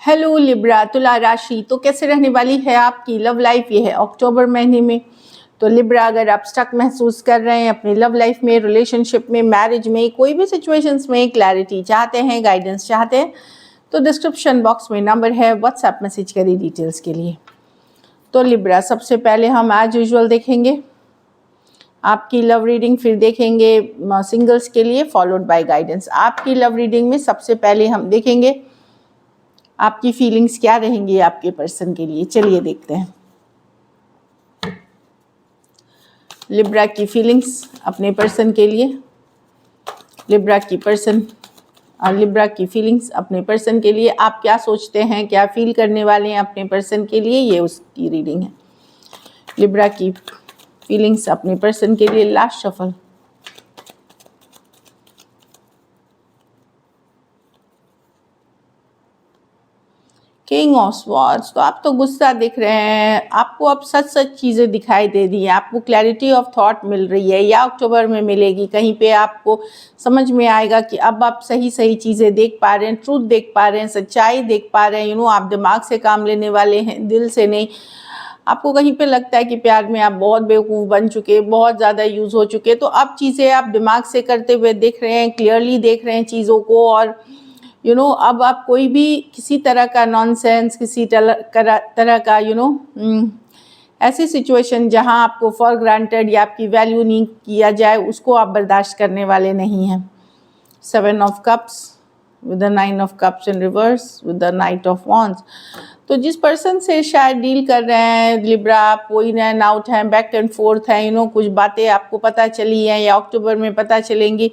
Hello Libra, तुला राशि तो कैसे रहने वाली है आपकी लव लाइफ। ये है अक्टूबर महीने में। तो लिब्रा, अगर आप स्टक महसूस कर रहे हैं अपनी लव लाइफ में, रिलेशनशिप में, मैरिज में, कोई भी सिचुएशंस में क्लैरिटी चाहते हैं, गाइडेंस चाहते हैं, तो डिस्क्रिप्शन बॉक्स में नंबर है, व्हाट्सएप मैसेज करिए डिटेल्स के लिए। तो लिब्रा, सबसे पहले हम एज यूजुअल देखेंगे आपकी लव रीडिंग, फिर देखेंगे सिंगल्स के लिए, फॉलोड बाय गाइडेंस। आपकी लव रीडिंग में सबसे पहले हम देखेंगे आपकी फीलिंग्स क्या रहेंगी आपके पर्सन के लिए। चलिए देखते हैं लिब्रा की फीलिंग्स अपने पर्सन के लिए। लिब्रा की फीलिंग्स अपने पर्सन के लिए, आप क्या सोचते हैं, क्या फील करने वाले हैं अपने पर्सन के लिए, ये उसकी रीडिंग है। लिब्रा की फीलिंग्स अपने पर्सन के लिए, last shuffle. King of swords, तो आप तो गुस्सा दिख रहे हैं, आपको अब सच सच चीज़ें दिखाई दे रही हैं, आपको क्लैरिटी ऑफ थॉट मिल रही है, या अक्टूबर में मिलेगी। कहीं पे आपको समझ में आएगा कि अब आप सही सही चीज़ें देख पा रहे हैं, ट्रूथ देख पा रहे हैं, सच्चाई देख पा रहे हैं। आप दिमाग से काम लेने वाले हैं, दिल से नहीं। आपको कहीं पे लगता है कि प्यार में आप बहुत बेवकूफ़ बन चुके, बहुत ज़्यादा यूज़ हो चुके, तो अब चीज़ें आप दिमाग से करते हुए देख रहे हैं, क्लियरली देख रहे हैं चीज़ों को। और अब आप कोई भी किसी तरह का नॉनसेंस, किसी तरह का ऐसी सिचुएशन जहां आपको फॉर ग्रांटेड या आपकी वैल्यू नहीं किया जाए, उसको आप बर्दाश्त करने वाले नहीं हैं। 7 of cups with the 9 of cups in reverse with the night of wands. तो जिस पर्सन से शायद डील कर रहे हैं लिब्रा, आप वो इन एंड आउट हैं, बैक एंड फोर्थ हैं, कुछ बातें आपको पता चली हैं या अक्टूबर में पता चलेंगी।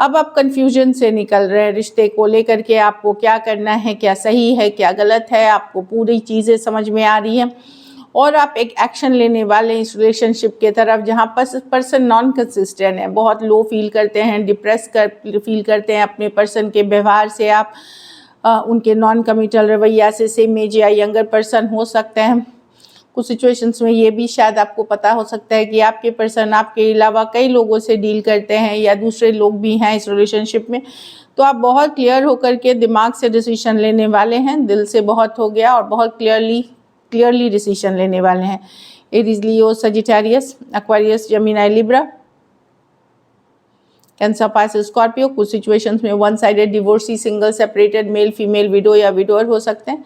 अब आप कंफ्यूजन से निकल रहे हैं रिश्ते को लेकर के, आपको क्या करना है, क्या सही है, क्या गलत है, आपको पूरी चीज़ें समझ में आ रही हैं और आप एक एक्शन लेने वाले हैं इस रिलेशनशिप के तरफ, जहाँ पर्सन नॉन कंसिस्टेंट है, बहुत लो फील करते हैं, फील करते हैं अपने पर्सन के व्यवहार से। आप उनके नॉन कमिटल रवैया से, सेम एज या यंगर पर्सन हो सकते हैं। कुछ सिचुएशंस में ये भी शायद आपको पता हो सकता है कि आपके पर्सन आपके अलावा कई लोगों से डील करते हैं या दूसरे लोग भी हैं इस रिलेशनशिप में। तो आप बहुत क्लियर होकर के दिमाग से डिसीजन लेने वाले हैं, दिल से बहुत हो गया और बहुत क्लियरली डिसीजन लेने वाले हैं। Aries, Leo, Sagittarius, Aquarius, Gemini, Libra, Cancer, Pisces, Scorpio. कुछ सिचुएशंस में one sided, divorcee, single, separated, male female, widow या विडोअर हो सकते हैं।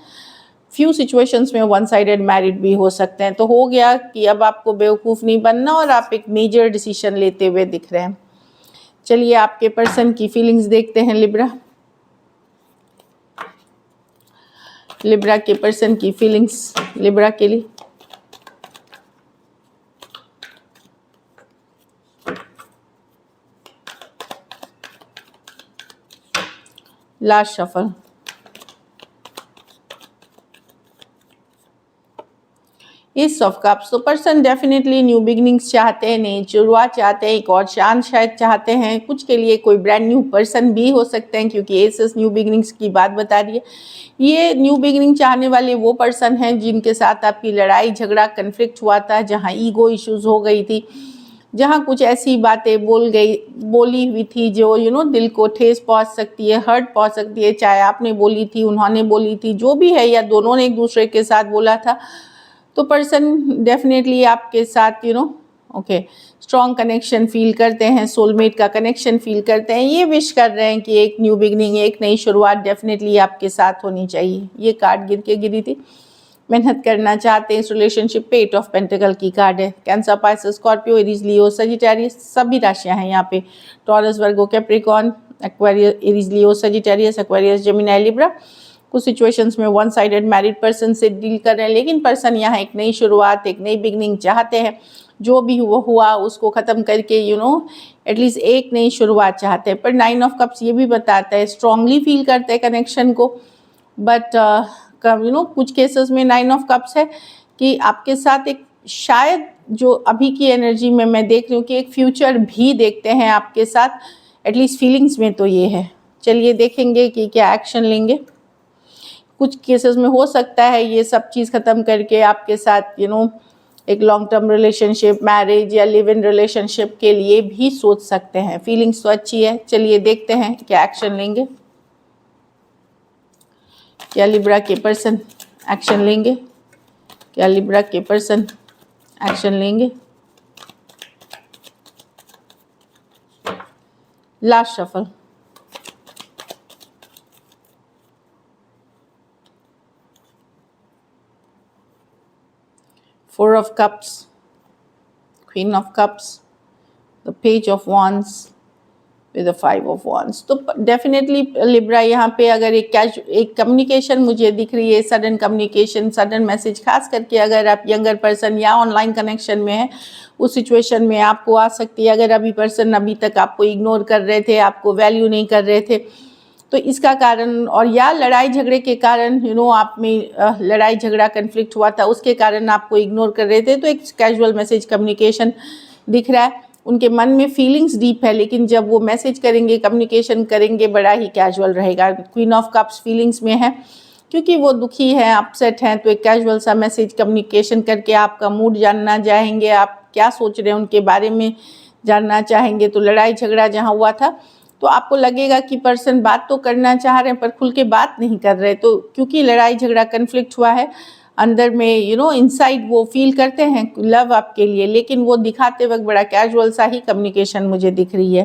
फ्यू सिचुएशंस में वन साइडेड मैरिड भी हो सकते हैं। तो हो गया कि अब आपको बेवकूफ़ नहीं बनना और आप एक मेजर डिसीजन लेते हुए दिख रहे हैं। चलिए आपके पर्सन की फीलिंग्स देखते हैं लिब्रा। लिब्रा के पर्सन की फीलिंग्स लिब्रा के लिए। Last shuffle. इस ऑफ कप्स, तो पर्सन डेफिनेटली न्यू बिगनिंग्स चाहते हैं, नई शुरुआत चाहते हैं, एक और चांद शायद चाहते हैं। कुछ के लिए कोई ब्रांड न्यू पर्सन भी हो सकते हैं, क्योंकि एसेस न्यू बिगनिंग्स की बात बता रही है। ये न्यू बिगनिंग चाहने वाले वो पर्सन हैं जिनके साथ आपकी लड़ाई झगड़ा कन्फ्लिक्ट हुआ था, जहाँ ईगो इश्यूज हो गई थी, जहाँ कुछ ऐसी बातें बोली हुई थी जो दिल को ठेस पहुँच सकती है, हर्ट पहुँच सकती है। चाहे आपने बोली थी, उन्होंने बोली थी, जो भी है, या दोनों ने एक दूसरे के साथ बोला था। तो पर्सन डेफिनेटली आपके साथ स्ट्रॉन्ग कनेक्शन फील करते हैं, सोलमेट का कनेक्शन फील करते हैं। ये विश कर रहे हैं कि एक न्यू बिगनिंग, एक नई शुरुआत डेफिनेटली आपके साथ होनी चाहिए। ये कार्ड गिरी थी। मेहनत करना चाहते हैं इस रिलेशनशिप पे। 8 ऑफ पेंटिकल की कार्ड है। Cancer, Pisces, Scorpio, Aries, Leo, Sagittarius, सभी राशियां हैं यहाँ पे। टॉरस, वर्गो, Capricorn, Aquarius, Aries, Leo, Sagittarius, Aquarius, Gemini, Libra. कुछ सिचुएशंस में वन साइडेड मैरिड पर्सन से डील कर रहे हैं, लेकिन पर्सन यहाँ एक नई शुरुआत, एक नई बिगनिंग चाहते हैं। जो भी हुआ उसको ख़त्म करके एटलीस्ट एक नई शुरुआत चाहते हैं। पर 9 ऑफ कप्स ये भी बताता है स्ट्रांगली फील करते हैं कनेक्शन को, बट कुछ केसेस में 9 ऑफ कप्स है कि आपके साथ एक शायद जो अभी की एनर्जी में मैं देख रही हूँ कि एक फ्यूचर भी देखते हैं आपके साथ, एटलीस्ट फीलिंग्स में तो ये है। चलिए देखेंगे कि क्या एक्शन लेंगे। कुछ केसेस में हो सकता है ये सब चीज़ ख़त्म करके आपके साथ एक लॉन्ग टर्म रिलेशनशिप, मैरिज या लिव इन रिलेशनशिप के लिए भी सोच सकते हैं। फीलिंग्स तो अच्छी है। चलिए देखते हैं क्या एक्शन लेंगे। क्या लिब्रा के पर्सन एक्शन लेंगे? क्या लिब्रा के पर्सन एक्शन लेंगे? Last shuffle. Four of cups, queen of cups, the page of wands with the 5 of wands। तो डेफिनेटली लिब्रा यहाँ पे अगर एक कम्युनिकेशन मुझे दिख रही है, सडन कम्युनिकेशन, सडन मैसेज, खास करके अगर आप यंगर पर्सन या ऑनलाइन कनेक्शन में है, उस सिचुएशन में आपको आ सकती है। अगर अभी पर्सन अभी तक आपको इग्नोर कर रहे थे, आपको वैल्यू नहीं कर रहे थे, तो इसका कारण, और या लड़ाई झगड़े के कारण आप में लड़ाई झगड़ा कन्फ्लिक्ट हुआ था, उसके कारण आपको इग्नोर कर रहे थे, तो एक कैजुअल मैसेज कम्युनिकेशन दिख रहा है। उनके मन में फीलिंग्स डीप है, लेकिन जब वो मैसेज करेंगे, कम्युनिकेशन करेंगे, बड़ा ही कैजुअल रहेगा। क्वीन ऑफ कप्स फीलिंग्स में है क्योंकि वो दुखी हैं, अपसेट हैं, तो एक कैजुअल सा मैसेज कम्युनिकेशन करके आपका मूड जानना चाहेंगे, आप क्या सोच रहे हैं उनके बारे में जानना चाहेंगे। तो लड़ाई झगड़ा जहाँ हुआ था, तो आपको लगेगा कि पर्सन बात तो करना चाह रहे हैं पर खुल के बात नहीं कर रहे, तो क्योंकि लड़ाई झगड़ा कन्फ्लिक्ट हुआ है, अंदर में इनसाइड वो फील करते हैं लव आपके लिए, लेकिन वो दिखाते वक्त बड़ा कैजुअल सा ही कम्युनिकेशन मुझे दिख रही है।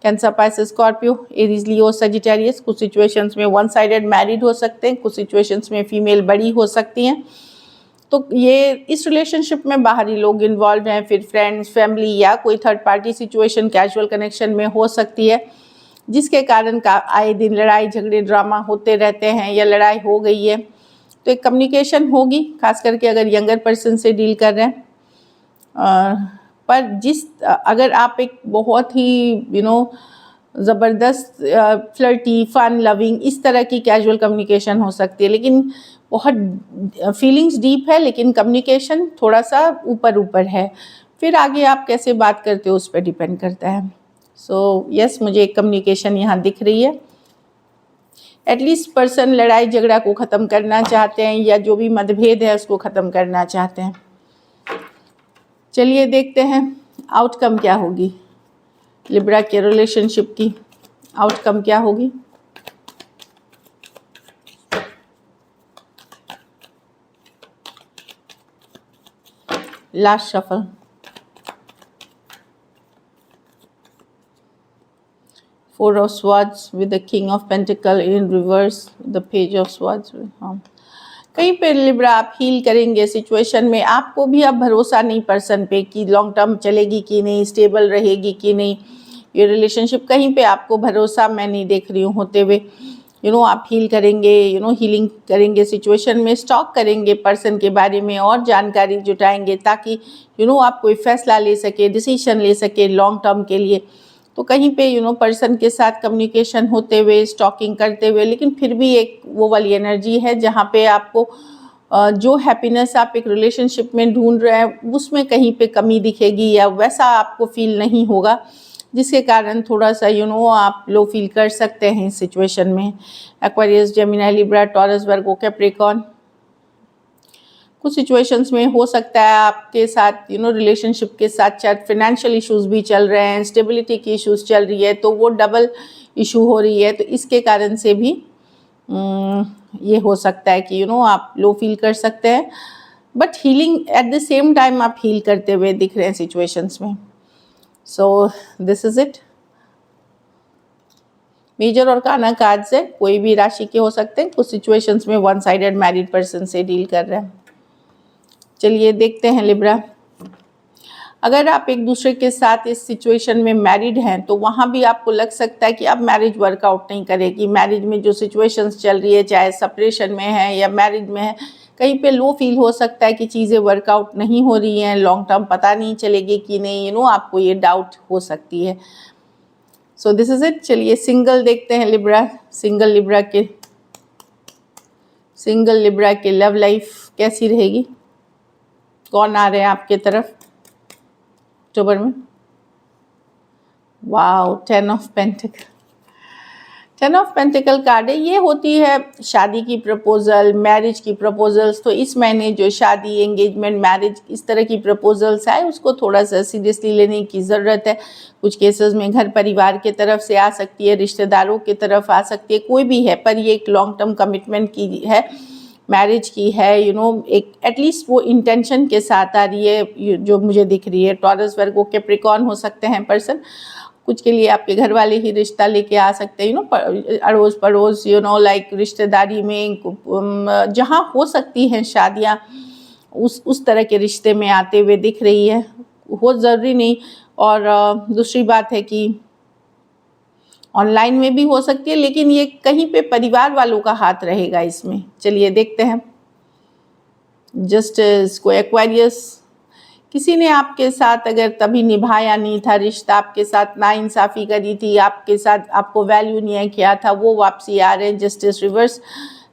Cancer, Pisces, Scorpio, Aries, Leo, Sagittarius. कुछ सिचुएशंस में वन साइडेड मैरिड हो सकते हैं, कुछ सिचुएशंस में फीमेल बड़ी हो सकती हैं। तो ये इस रिलेशनशिप में बाहरी लोग इन्वॉल्व हैं, फिर फ्रेंड्स, फैमिली या कोई third party situation casual connection में हो सकती है, जिसके कारण का आए दिन लड़ाई झगड़े ड्रामा होते रहते हैं या लड़ाई हो गई है। तो एक कम्युनिकेशन होगी, खास करके अगर यंगर पर्सन से डील कर रहे हैं। पर अगर आप एक बहुत ही ज़बरदस्त फ्लर्टी, फन, लविंग, इस तरह की कैजुअल कम्युनिकेशन हो सकती है, लेकिन बहुत फीलिंग्स डीप है, लेकिन कम्युनिकेशन थोड़ा सा ऊपर ऊपर है। फिर आगे आप कैसे बात करते हो उस पर डिपेंड करता है। सो यस, मुझे एक कम्युनिकेशन यहाँ दिख रही है। एटलीस्ट पर्सन लड़ाई झगड़ा को ख़त्म करना चाहते हैं या जो भी मतभेद है उसको ख़त्म करना चाहते हैं। चलिए देखते हैं आउटकम क्या होगी, लिब्रा के रिलेशनशिप की आउटकम क्या होगी। Last shuffle. Four of Swords with the King of Pentacle in reverse, the Page of Swords। हाँ, कहीं पे लिब्रा आप हील करेंगे सिचुएशन में, आपको भी अब भरोसा नहीं पर्सन पे कि लॉन्ग टर्म चलेगी कि नहीं, स्टेबल रहेगी कि नहीं ये रिलेशनशिप, कहीं पे आपको भरोसा मैं नहीं देख रही हूँ होते हुए। आप हील करेंगे, हीलिंग करेंगे सिचुएशन में, स्टॉक करेंगे पर्सन के बारे में और जानकारी जुटाएंगे ताकि आप कोई फैसला ले सके, डिसीजन ले सके लॉन्ग टर्म के लिए। तो कहीं पे पर्सन के साथ कम्युनिकेशन होते हुए, स्टॉकिंग करते हुए, लेकिन फिर भी एक वो वाली एनर्जी है जहाँ पे आपको जो हैप्पीनेस आप एक रिलेशनशिप में ढूंढ रहे हैं उसमें कहीं पे कमी दिखेगी या वैसा आपको फील नहीं होगा, जिसके कारण थोड़ा सा आप लो फील कर सकते हैं इस सिचुएशन में। एक्वेरियस, जेमिनी, लिब्रा, टॉरस, वर्गो, कैप्रिकॉर्न। कुछ सिचुएशंस में हो सकता है आपके साथ रिलेशनशिप के साथ साथ फाइनेंशियल इश्यूज भी चल रहे हैं, स्टेबिलिटी की इश्यूज चल रही है, तो वो डबल इशू हो रही है, तो इसके कारण से भी ये हो सकता है कि आप लो फील कर सकते हैं, but healing at the same time आप हील करते हुए दिख रहे हैं सिचुएशंस में। So this is it. Major और काना कार्ड्स है, कोई भी राशि के हो सकते हैं, कुछ सिचुएशंस में वन साइडेड मैरिड पर्सन से डील कर रहे हैं। चलिए देखते हैं लिब्रा, अगर आप एक दूसरे के साथ इस सिचुएशन में मैरिड हैं तो वहाँ भी आपको लग सकता है कि अब मैरिज वर्कआउट नहीं करेगी। मैरिज में जो सिचुएशंस चल रही है, चाहे सेपरेशन में है या मैरिज में है, कहीं पे लो फील हो सकता है कि चीज़ें वर्कआउट नहीं हो रही हैं, लॉन्ग टर्म पता नहीं चलेगी कि नहीं, आपको ये डाउट हो सकती है। सो दिस इज इट। चलिए सिंगल देखते हैं लिब्रा, सिंगल लिब्रा के लव लाइफ कैसी रहेगी, कौन आ रहे हैं आपके तरफ अक्टूबर में। Wow, 10 of pentacle. 10 of pentacle card है, ये होती है शादी की प्रपोजल, मैरिज की प्रपोजल्स। तो इस महीने जो शादी, एंगेजमेंट, मैरिज इस तरह की प्रपोजल्स आए उसको थोड़ा सा सीरियसली लेने की ज़रूरत है। कुछ केसेस में घर परिवार के तरफ से आ सकती है, रिश्तेदारों की तरफ आ सकती है, कोई भी है, पर ये एक लॉन्ग टर्म कमिटमेंट की है, मैरिज की है, एक एटलीस्ट वो इंटेंशन के साथ आ रही है जो मुझे दिख रही है। टॉरस, वर्गो, कैप्रिकॉर्न हो सकते हैं पर्सन। कुछ के लिए आपके घर वाले ही रिश्ता लेके आ सकते हैं, अड़ोस पड़ोस, लाइक रिश्तेदारी में जहाँ हो सकती हैं शादियाँ, उस तरह के रिश्ते में आते हुए दिख रही है, हो ज़रूरी नहीं। और दूसरी बात है कि ऑनलाइन में भी हो सकती है, लेकिन ये कहीं पे परिवार वालों का हाथ रहेगा इसमें। चलिए देखते हैं। जस्टिस को एक्वेरियस, किसी ने आपके साथ अगर तभी निभाया नहीं था रिश्ता, आपके साथ नाइंसाफ़ी करी थी, आपके साथ आपको वैल्यू नहीं किया था, वो वापसी आ रहे हैं। Justice reverse,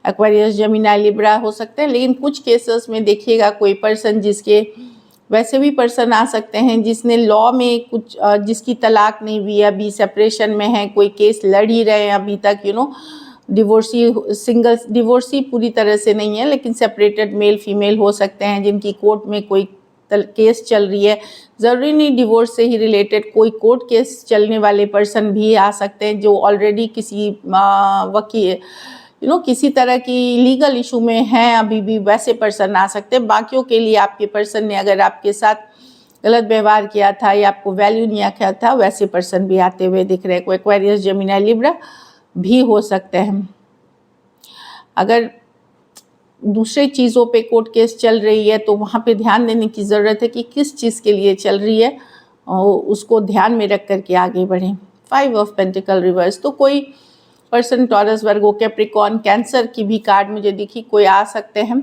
Aquarius, Gemini, Libra हो सकते हैं। लेकिन कुछ केसेस में देखिएगा कोई पर्सन जिसके, वैसे भी पर्सन आ सकते हैं जिसने लॉ में कुछ, जिसकी तलाक नहीं हुई, अभी सेपरेशन में है, कोई केस लड़ ही रहे हैं अभी तक, डिवोर्सी, सिंगल डिवोर्सी पूरी तरह से नहीं है, लेकिन सेपरेटेड मेल फीमेल हो सकते हैं जिनकी कोर्ट में कोई केस चल रही है। ज़रूरी नहीं डिवोर्स से ही रिलेटेड, कोई कोर्ट केस चलने वाले पर्सन भी आ सकते हैं जो ऑलरेडी किसी वकील, किसी तरह की लीगल इशू में हैं अभी भी, वैसे पर्सन आ सकते हैं। बाकियों के लिए आपके पर्सन ने अगर आपके साथ गलत व्यवहार किया था या आपको वैल्यू नहीं किया था, वैसे पर्सन भी आते हुए दिख रहे हैं। कोई एक्वेरियस, जेमिनी, लिब्रा भी हो सकते हैं। अगर दूसरे चीज़ों पे कोर्ट केस चल रही है तो वहाँ पे ध्यान देने की ज़रूरत है कि किस चीज़ के लिए चल रही है, और उसको ध्यान में रख करके आगे बढ़ें। 5 ऑफ पेंटिकल रिवर्स, तो कोई पर्सन टॉरस, वर्गो, कैप्रिकॉर्न, कैंसर की भी कार्ड मुझे दिखी, कोई आ सकते हैं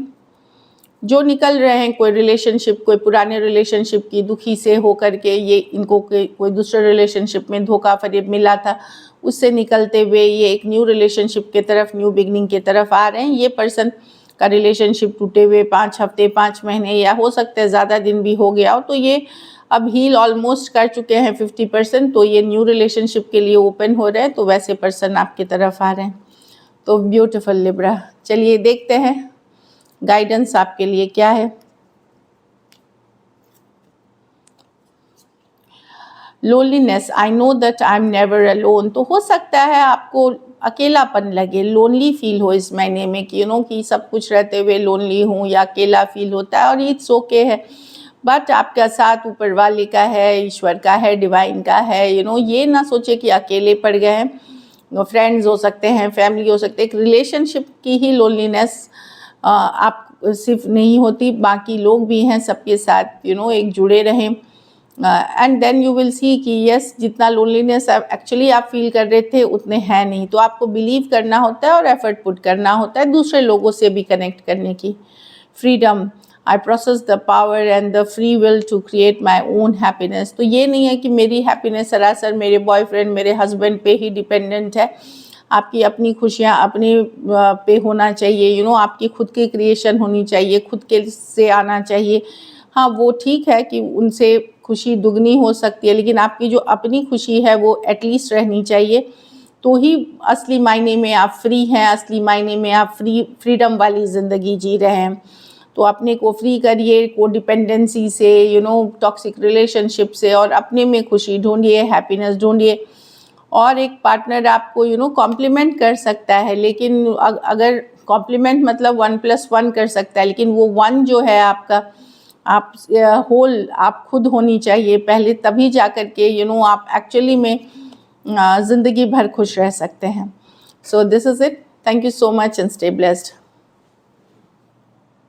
जो निकल रहे हैं कोई रिलेशनशिप, कोई पुराने रिलेशनशिप की दुखी से होकर के, ये इनको कोई दूसरे रिलेशनशिप में धोखा फरेब मिला था, उससे निकलते हुए ये एक न्यू रिलेशनशिप के तरफ, न्यू बिगनिंग के तरफ आ रहे हैं। ये पर्सन का रिलेशनशिप टूटे हुए 5 हफ्ते, 5 महीने या हो सकते हैं ज़्यादा दिन भी हो गया हो, तो ये अब हील ऑलमोस्ट कर चुके हैं 50%, तो ये न्यू रिलेशनशिप के लिए ओपन हो रहे हैं, तो वैसे पर्सन आपकी तरफ आ रहे हैं। तो ब्यूटीफुल लिब्रा, चलिए देखते हैं गाइडेंस आपके लिए क्या है। Loneliness, I know that I am never alone, तो हो सकता है आपको अकेलापन लगे, लोनली फील हो इस महीने में कि कि सब कुछ रहते हुए लोनली हूँ या अकेला फील होता है, और इट्स ओके है। बट आपका साथ ऊपर वाले का है, ईश्वर का है, डिवाइन का है। ये ना सोचे कि अकेले पड़ गए हैं। फ्रेंड्स हो सकते हैं, फैमिली हो सकते हैं, एक रिलेशनशिप की ही लोनलीनेस आप सिर्फ नहीं होती, बाकी लोग भी हैं सबके साथ, एक जुड़े रहें। And then you will see कि यस, जितना लोनलीनेस एक्चुअली आप फील कर रहे थे उतने हैं नहीं। तो आपको बिलीव करना होता है और एफर्ट पुट करना होता है दूसरे लोगों से भी कनेक्ट करने की। Freedom, I process the power and the free will to create my own happiness, तो ये नहीं है कि मेरी हैप्पीनेस सरासर मेरे बॉयफ्रेंड, मेरे हस्बैंड पे ही डिपेंडेंट है। आपकी अपनी खुशियाँ अपने पे होना चाहिए, आपकी खुद की क्रिएशन होनी चाहिए, खुद के से आना चाहिए। हाँ, वो ठीक है कि उनसे खुशी दुगनी हो सकती है, लेकिन आपकी जो अपनी खुशी है वो एटलीस्ट रहनी चाहिए, तो ही असली मायने में आप फ्री हैं, असली मायने में आप फ्रीडम वाली ज़िंदगी जी रहे हैं। तो अपने को फ्री करिए कोडिपेंडेंसी से, टॉक्सिक रिलेशनशिप से, और अपने में खुशी ढूंढिए, हैप्पीनेस ढूंढिए। और एक पार्टनर आपको कॉम्प्लीमेंट कर सकता है, लेकिन अगर कॉम्प्लीमेंट मतलब 1+1 कर सकता है, लेकिन वो 1 जो है आपका, आप होल आप खुद होनी चाहिए पहले, तभी जा कर के आप एक्चुअली में ज़िंदगी भर खुश रह सकते हैं। So this is it, thank you so much and stay blessed.